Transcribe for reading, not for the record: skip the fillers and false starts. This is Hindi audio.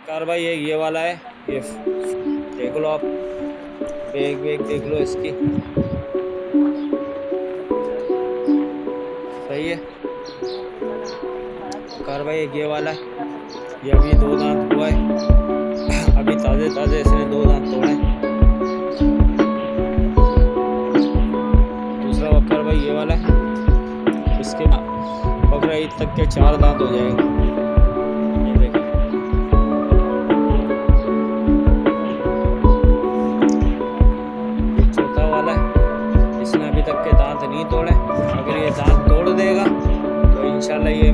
कार भाई ये वाला है, ये देख लो आप, बैग देख लो इसकी, सही है। कार भाई ये वाला है, ये अभी 2 दांत हुआ है, अभी ताजे ताजे इसने 2 दांत तोड़े। दूसरा बकर भाई ये वाला है, इसके बकरा ईद तक के 4 दांत हो जाएंगे। ये देखो, ये चौथा वाला है, इसने अभी तक के दांत नहीं तोड़े। अगर ये दांत तोड़ देगा तो इंशाल्लाह ये